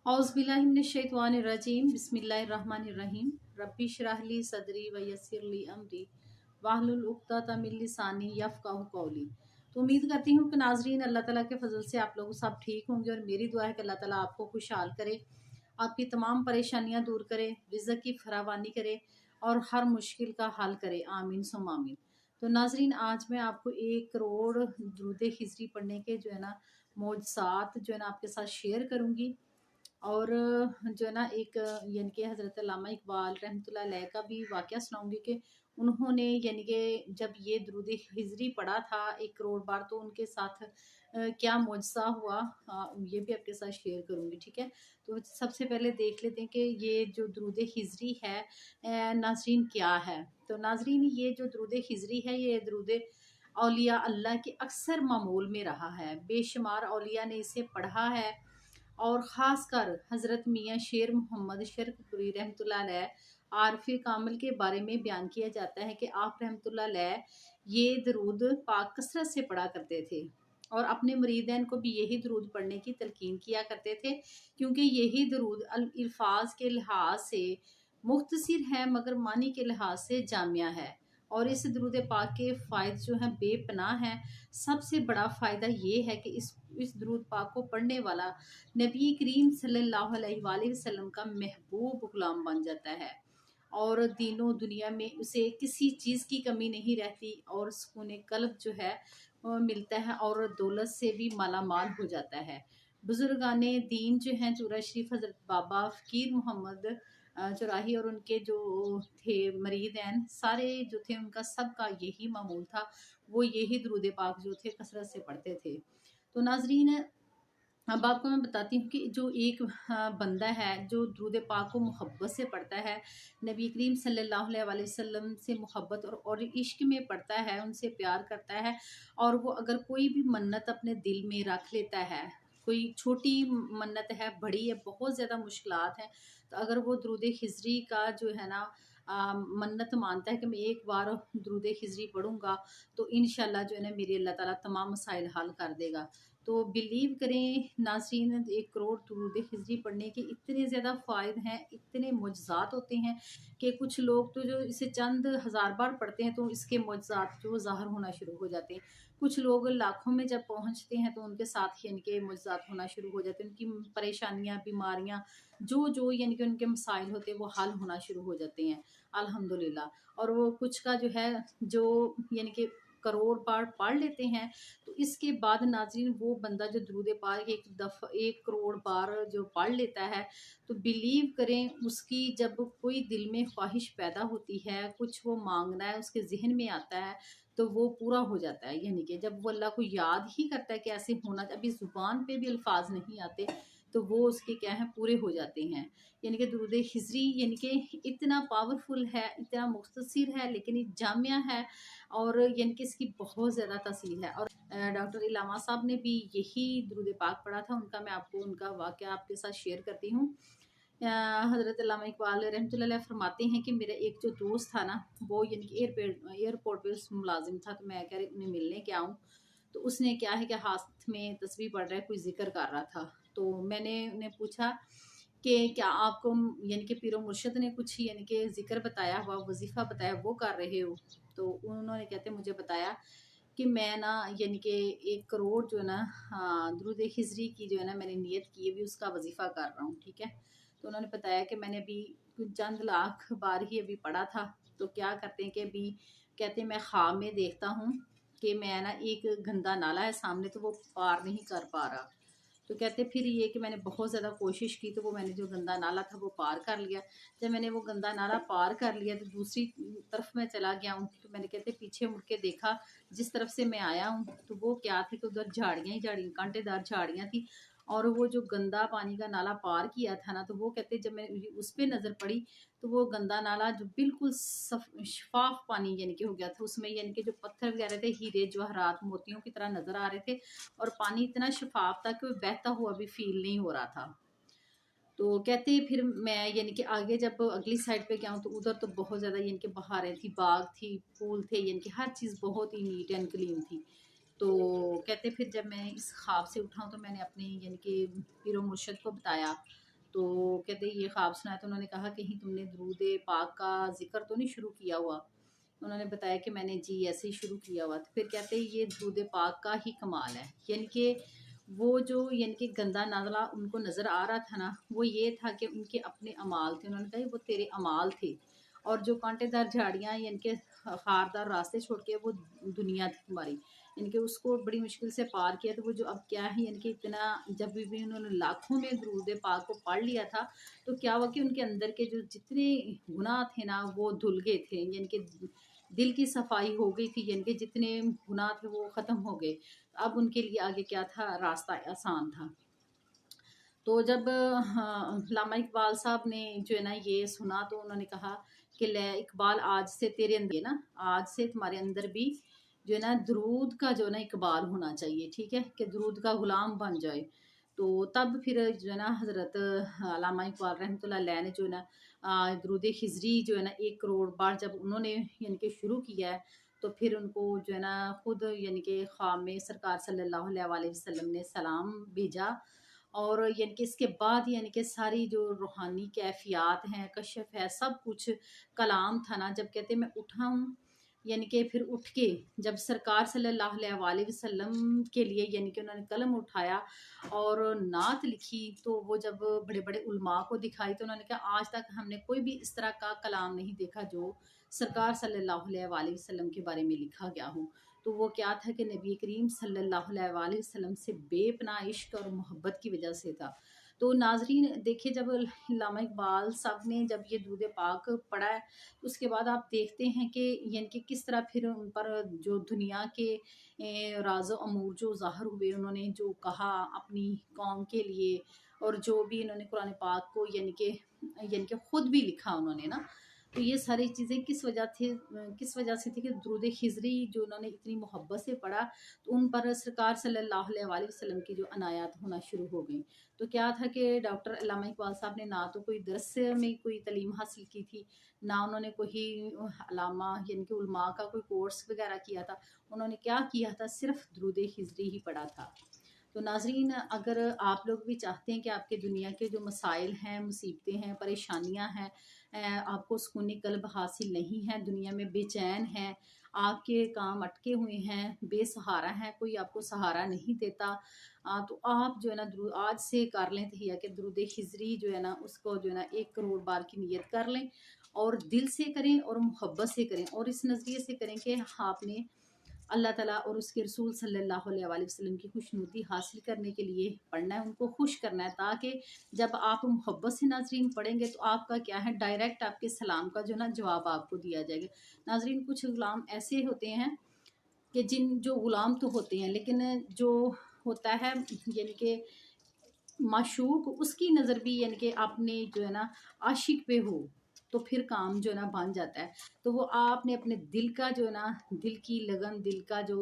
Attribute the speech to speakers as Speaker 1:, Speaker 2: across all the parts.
Speaker 1: औज़ुबिल्लाहिमिनश्शैतानिर्रजीम बिस्मिल्लाहिर्रहमानिर्रहीम रब्बी इश्रह ली सदरी व यस्सिर ली अमरी वाहलुल उक़्दतम मिन लिसानी यफ़क़हू क़ौली। तो उम्मीद करती हूँ कि नाज़रीन अल्लाह ताला के फजल से आप लोग सब ठीक होंगे और मेरी दुआ है कि अल्लाह ताला आपको खुशहाल करे, आपकी तमाम परेशानियाँ दूर करे, रिज़्क़ की फरावानी करे और हर मुश्किल का हल करे। आमीन सुम्मा आमीन। तो नाज़रीन आज मैं आपको 1 करोड़ दुरूद हिजरी पढ़ने के जो है ना मौजज़ात जो है ना आपके साथ शेयर करूँगी। और जो है ना एक यानी कि हज़रत अल्लामा इकबाल रहमतुल्लाह अलैह का भी वाक़या सुनाऊँगी कि उन्होंने यानी कि जब ये दुरूद हिजरी पढ़ा था 1 करोड़ बार तो उनके साथ क्या मौजज़ा हुआ, ये भी आपके साथ शेयर करूँगी। ठीक है, तो सबसे पहले देख लेते हैं कि ये जो दुरूद हिजरी है नाज़रीन क्या है। तो नाज़रीन ये जो दुरूद हिजरी है ये दुरूद औलिया अल्लाह के अक्सर मामूल में रहा है, बेशुमार औलिया ने इसे पढ़ा है और ख़ासकर हज़रत मियाँ शेर मोहम्मद शरक़पुरी रहमतुल्लाह अलैह आरफ़ी कामिल के बारे में बयान किया जाता है कि आप रहमतुल्लाह अलैह ये दरूद पाक कसरत से पढ़ा करते थे और अपने मुरीदैन को भी यही दरूद पढ़ने की तलकीन किया करते थे, क्योंकि यही दरूद अल्फ़ाज़ के लिहाज से मुख्तसर है मगर मानी के लिहाज से जामिया है और इस दरूद पाक के फ़ायदे जो हैं बेपनाह हैं। सबसे बड़ा फ़ायदा ये है कि इस दरूद पाक को पढ़ने वाला नबी करीम सल्लल्लाहु अलैहि वसल्लम का महबूब गुलाम बन जाता है और दीनों दुनिया में उसे किसी चीज़ की कमी नहीं रहती और सुकून कल्ब जो है मिलता है और दौलत से भी माला माल हो जाता है। बुजुर्गाने दीन जो हैं चूरा शरीफ हज़रत बाबा फ़कीर मोहम्मद चौराही और उनके जो थे मरीदैन सारे जो थे उनका सबका यही मामूल था, वो यही दरूद पाक जो थे कसरत से पढ़ते थे। तो नाज़रीन अब आपको मैं बताती हूँ कि जो एक बंदा है जो दुरूद पाक को मोहब्बत से पढ़ता है, नबी करीम सल्लल्लाहु अलैहि वसल्लम से मोहब्बत और इश्क में पढ़ता है, उनसे प्यार करता है और वो अगर कोई भी मन्नत अपने दिल में रख लेता है, कोई छोटी मन्नत है, बड़ी है, बहुत ज़्यादा मुश्किलात हैं, तो अगर वो दुरूद हिजरी का जो है ना मन्नत मानता है कि मैं एक बार दुरूद हिजरी पढ़ूँगा तो इंशाल्लाह जो है ना मेरे अल्लाह ताला तमाम मसाइल हल कर देगा। तो बिलीव करें नाज़रीन 1 करोड़ दुरूद हिजरी पढ़ने के इतने ज़्यादा फ़ायदे हैं, इतने मुअज़्ज़ात होते हैं कि कुछ लोग तो जो इसे चंद हज़ार बार पढ़ते हैं तो इसके मुअज़्ज़ात जो ज़ाहिर होना शुरू हो जाते हैं। कुछ लोग लाखों में जब पहुँचते हैं तो उनके साथ ही इनके मुअज़्ज़ात होना शुरू हो जाते हैं। उनकी परेशानियाँ, बीमारियाँ जो यानी कि उनके मसाइल होते हैं वो हल होना शुरू हो जाते हैं अल्हम्दुलिल्लाह। और वो कुछ का जो है जो यानी कि करोड़ बार पढ़ लेते हैं तो इसके बाद नाज़रीन वो बंदा जो दुरूद पाक 1 करोड़ बार जो पढ़ लेता है तो बिलीव करें उसकी जब कोई दिल में ख्वाहिश पैदा होती है, कुछ वो मांगना है उसके जहन में आता है तो वो पूरा हो जाता है। यानी कि जब वो अल्लाह को याद ही करता है कि ऐसे होना, अभी ज़ुबान पे भी अल्फाज नहीं आते तो वो उसके क्या है पूरे हो जाते हैं। यानी कि दुरूद हिजरी यानी कि इतना पावरफुल है, इतना मुख्तसर है लेकिन ये जामिया है और यानी कि इसकी बहुत ज़्यादा तासीर है। और डॉक्टर इलामा साहब ने भी यही दुरूद पाक पढ़ा था, उनका मैं आपको उनका वाक़या आपके साथ शेयर करती हूँ। हज़रत अल्लामा इकबाल रहमतुल्लाह अलैह फरमाते हैं कि मेरा एक जो दोस्त था ना वो यानी कि एयरपोर्ट पे मुलाजिम था, तो मैं कह रही उन्हें मिलने क्या आऊँ, तो उसने क्या है कि हाथ में तस्बीह पढ़ रहा है, कोई ज़िक्र कर रहा था। तो मैंने उन्हें पूछा कि क्या आपको यानी कि पीरो मुर्शिद ने कुछ यानी कि ज़िक्र बताया हुआ, वजीफ़ा बताया वो कर रहे हो? तो उन्होंने कहते मुझे बताया कि मैं ना यानी कि 1 करोड़ जो है ना दुरूद हिजरी की जो है ना मैंने नियत की है अभी उसका वजीफ़ा कर रहा हूँ। ठीक है, तो उन्होंने बताया कि मैंने अभी कुछ चंद लाख बार ही अभी पढ़ा था। तो क्या करते हैं कि अभी कहते हैं मैं ख्वाब में देखता हूँ कि मैं ना एक गंदा नाला है सामने तो वो पार नहीं कर पा रहा। तो कहते फिर ये कि मैंने बहुत ज़्यादा कोशिश की तो वो मैंने जो गंदा नाला था वो पार कर लिया। जब मैंने वो गंदा नाला पार कर लिया तो दूसरी तरफ मैं चला गया हूँ, तो मैंने कहते पीछे मुड़ के देखा जिस तरफ से मैं आया हूँ तो वो क्या थी कि उधर झाड़ियाँ ही झाड़ियाँ, कांटेदार झाड़ियाँ थी और वो जो गंदा पानी का नाला पार किया था ना तो वो कहते जब मैं उस पे नज़र पड़ी तो वो गंदा नाला जो बिल्कुल शफाफ पानी यानी कि हो गया था, उसमें यानी कि जो पत्थर वगैरह थे हीरे जवाहरात मोतियों की तरह नज़र आ रहे थे और पानी इतना शफाफ था कि वो बहता हुआ भी फील नहीं हो रहा था। तो कहते फिर मैं यानी कि आगे जब अगली साइड पे गया हूँ तो उधर तो बहुत ज़्यादा यानी कि बहारें थी, बाग थी, फूल थे, यानी कि हर चीज़ बहुत ही नीट एंड क्लीन थी। तो कहते फिर जब मैं इस ख्वाब से उठा हूँ तो मैंने अपने यानी कि पीरो मुर्शिद को बताया। तो कहते ये ख्वाब सुनाया तो उन्होंने कहा कहीं तुमने दरूद पाक का जिक्र तो नहीं शुरू किया हुआ। उन्होंने बताया कि मैंने जी ऐसे ही शुरू किया हुआ। तो फिर कहते ये दरूद पाक का ही कमाल है, यानी कि वो जो यानी कि गंदा नाला उनको नज़र आ रहा था ना, वो ये था कि उनके अपने अमाल थे। उन्होंने कहा वो तेरे अमाल थे, और जो कांटेदार झाड़ियाँ यानी कि खारदार रास्ते छोड़ के वो दुनिया थी हमारी, यानी कि उसको बड़ी मुश्किल से पार किया। तो वो जो अब क्या है, यानी कि इतना जब भी उन्होंने लाखों में दरूद पाक को पढ़ लिया था, तो क्या हुआ कि उनके अंदर के जो जितने गुनाह थे ना वो धुल गए थे, यानी कि दिल की सफाई हो गई थी, यानी कि जितने गुनाह थे वो ख़त्म हो गए। अब उनके लिए आगे क्या था, रास्ता आसान था। तो जब अल्लामा इकबाल साहब ने जो है ना ये सुना, तो उन्होंने कहा कि ले इकबाल, आज से तेरे अंदर ना, आज से तुम्हारे अंदर भी जो है ना दरूद का जो है ना इकबाल होना चाहिए, ठीक है, कि दरूद का गुलाम बन जाए। तो तब फिर जो है ना हज़रत अल्लामा इकबाल रहमतुल्लाह अलैह ने जो है ना दरूद हिजरी जो है ना 1 करोड़ बार जब उन्होंने यानी कि शुरू किया है, तो फिर उनको जो है ना खुद यानी कि ख्वाब में सरकार सल्लल्लाहु अलैहि वसल्लम ने सलाम भेजा। और यानी कि इसके बाद यानी कि सारी जो रूहानी कैफ़ियत हैं, कशफ़ है, सब कुछ कलाम था ना, जब कहते मैं उठा हूँ, यानी कि फिर उठ के जब सरकार सल्लल्लाहु अलैहि वसल्लम के लिए यानी कि उन्होंने कलम उठाया और नात लिखी, तो वो जब बड़े-बड़े उलमा को दिखाई, तो उन्होंने कहा आज तक हमने कोई भी इस तरह का कलाम नहीं देखा जो सरकार सल्लल्लाहु अलैहि वसल्लम के बारे में लिखा गया हो। तो वो क्या था कि नबी करीम सल्लल्लाहु अलैहि वसल्लम से बेपनाह इश्क और मोहब्बत की वजह से था। तो नाज़रीन देखिए, जब अल्लामा इकबाल साहब ने जब ये दूध पाक पढ़ा है, उसके बाद आप देखते हैं कि यानी कि किस तरह फिर उन पर जो दुनिया के राज़ अमूर जो ज़ाहिर हुए, उन्होंने जो कहा अपनी कौम के लिए, और जो भी इन्होंने कुरान पाक को यानी कि खुद भी लिखा उन्होंने ना, तो ये सारी चीज़ें किस वजह से थी कि दुरूद हिजरी जो उन्होंने इतनी मोहब्बत से पढ़ा, तो उन पर सरकार सल्लल्लाहु अलैहि वसल्लम की जो अनायात होना शुरू हो गई। तो क्या था कि डॉक्टर अल्लामा इकबाल साहब ने ना तो कोई दरस में कोई तालीम हासिल की थी, ना उन्होंने कोई अलामा यानी कि उलमा का कोई कोर्स वगैरह किया था। उन्होंने क्या किया था, सिर्फ दुरूद हिजरी ही पढ़ा था। तो नाज़रीन, अगर आप लोग भी चाहते हैं कि आपके दुनिया के जो मसाइल हैं, मुसीबतें हैं, परेशानियां हैं, आपको सुकून कल्ब हासिल नहीं है, दुनिया में बेचैन हैं, आपके काम अटके हुए हैं, बेसहारा हैं, कोई आपको सहारा नहीं देता, तो आप जो है ना आज से कर लें तहिया कि दरूद हिजरी जो है ना उसको जो है ना 1 करोड़ बार की नीयत कर लें, और दिल से करें और मोहब्बत से करें, और इस नज़रिए से करें कि आपने अल्लाह ताला और उसके रसूल सल्लल्लाहु अलैहि वसल्लम की खुशनुदी हासिल करने के लिए पढ़ना है, उनको खुश करना है, ताकि जब आप मोहब्बत से नाजरीन पढ़ेंगे तो आपका क्या है, डायरेक्ट आपके सलाम का जो ना जवाब आपको दिया जाएगा। नाजरीन, कुछ गुलाम ऐसे होते हैं कि जो गुलाम तो होते हैं, लेकिन जो होता है यानी कि माशूक, उसकी नज़र भी यानी कि अपने जो है ना आशिक पे हो, तो फिर काम जो है ना बन जाता है। तो वो आपने अपने दिल का जो है ना, दिल की लगन, दिल का जो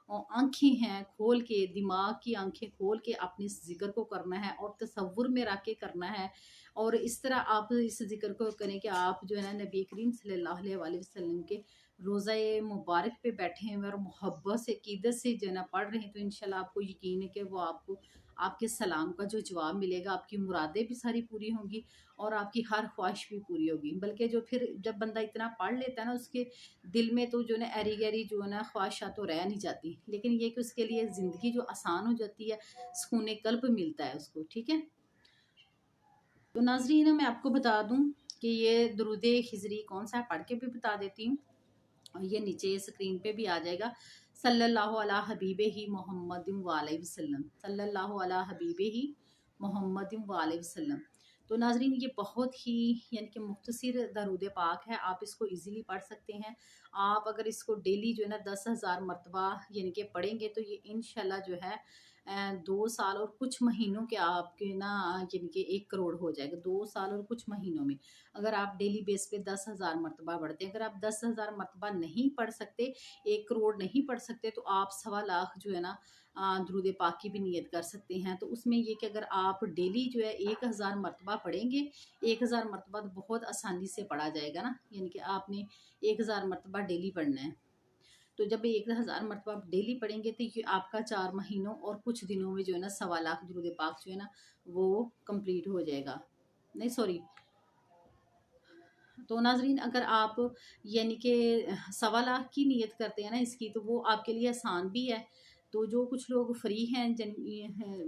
Speaker 1: आँखें हैं खोल के, दिमाग की आँखें खोल के अपने इस ज़िक्र को करना है, और तसव्वुर में रख के करना है। और इस तरह आप इस ज़िक्र को करें कि आप जो है ना नबी करीम सल्लल्लाहु अलैहि वसल्लम के रोज़ा मुबारक पे बैठे हैं और मोहब्बत से, अक़ीदत से जो है ना पढ़ रहे हैं, तो इंशाल्लाह आपको यकीन है कि वो आपको आपके सलाम का जो जवाब मिलेगा, आपकी मुरादें भी सारी पूरी होंगी, और आपकी हर ख्वाहिश भी पूरी होगी। बल्कि जो फिर जब बंदा इतना पढ़ लेता है ना, उसके दिल में तो जो ना ऐरी गैरी जो है ना ख्वाहिशात तो रह नहीं जाती, लेकिन ये कि उसके लिए ज़िंदगी जो आसान हो जाती है, सुकून कल्ब मिलता है उसको, ठीक है। तो नाजरीन, मैं आपको बता दूं कि ये दुरूद हिजरी कौन सा है, पढ़ के भी बता देती हूँ, और ये नीचे स्क्रीन पे भी आ जाएगा। सल्लल्लाहु अला हबीबे ही मोहम्मद वाले वसल्लम, सल्लल्लाहु अला हबीबे ही मोहम्मद वाले वसल्लम। तो नाजरीन, ये बहुत ही यानी कि मुख्तसर दरूद पाक है, आप इसको इजीली पढ़ सकते हैं। आप अगर इसको डेली जो है ना 10,000 मरतबा यानी कि पढ़ेंगे, तो ये इंशाल्लाह जो है 2 साल और कुछ महीनों के आपके ना यानी कि 1 करोड़ हो जाएगा। 2 साल और कुछ महीनों में अगर आप डेली बेस पे 10,000 मरतबा पढ़ते हैं। अगर आप 10,000 मरतबा नहीं पढ़ सकते, 1 करोड़ नहीं पढ़ सकते, तो आप 1.25 लाख जो है ना दरूद पाक की भी नियत कर सकते हैं। तो उसमें ये कि अगर आप डेली जो है 1,000 मरतबा पढ़ेंगे, 1,000 मरतबा तो बहुत आसानी से पढ़ा जाएगा ना, यानी कि आपने 1,000 मरतबा डेली पढ़ना है। तो जब 1000 मरतबा आप डेली पढ़ेंगे तो ये आपका 4 महीनों और कुछ दिनों में जो है ना 1.25 लाख दुरूद पाक जो है ना वो कंप्लीट हो जाएगा। नहीं सॉरी, तो नाज़रीन अगर आप यानी कि 1.25 लाख की नीयत करते हैं ना इसकी, तो वो आपके लिए आसान भी है। तो जो कुछ लोग फ्री हैं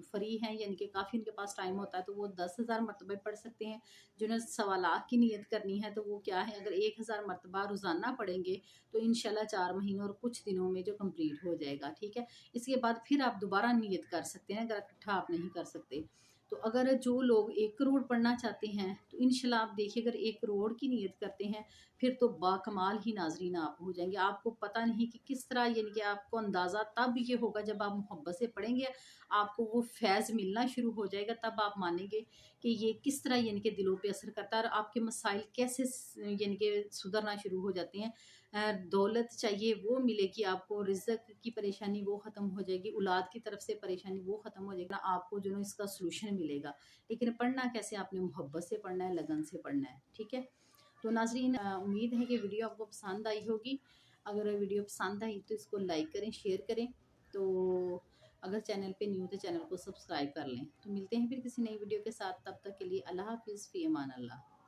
Speaker 1: फ्री हैं यानी कि काफ़ी उनके पास टाइम होता है, तो वो 10,000 मरतबे पढ़ सकते हैं। जिन्हें 1.25 लाख की नीयत करनी है तो वो क्या है, अगर 1000 मरतबा रोज़ाना पढ़ेंगे तो इंशाल्लाह 4 महीनों और कुछ दिनों में जो कंप्लीट हो जाएगा। ठीक है, इसके बाद फिर आप दोबारा नीयत कर सकते हैं अगर इकट्ठा आप नहीं कर सकते। तो अगर जो लोग 1 करोड़ पढ़ना चाहते हैं तो इंशाल्लाह आप देखिए, अगर 1 करोड़ की नीयत करते हैं फिर तो बाकमाल ही नाज़रीन आप हो जाएंगे। आपको पता नहीं कि किस तरह, यानी कि आपको अंदाज़ा तब ये होगा जब आप मोहब्बत से पढ़ेंगे, आपको वो फैज़ मिलना शुरू हो जाएगा, तब आप मानेंगे कि ये किस तरह यानी कि दिलों पे असर करता है और आपके मसाइल कैसे यानी कि सुधरना शुरू हो जाते हैं। दौलत चाहिए वो मिलेगी आपको, रिज़्क की परेशानी वो ख़त्म हो जाएगी, औलाद की तरफ से परेशानी वो ख़त्म हो जाएगी ना, आपको जो है इसका सलूशन मिलेगा। लेकिन पढ़ना कैसे, आपने मोहब्बत से पढ़ना है, लगन से पढ़ना है। ठीक है, तो नाज़रीन उम्मीद है कि वीडियो आपको पसंद आई होगी। अगर वीडियो पसंद आई तो इसको लाइक करें, शेयर करें। तो अगर चैनल पे न्यू तो चैनल को सब्सक्राइब कर लें। तो मिलते हैं फिर किसी नई वीडियो के साथ, तब तक के लिए अल्लाह हाफ़िज़, फ़ी अमान अल्लाह।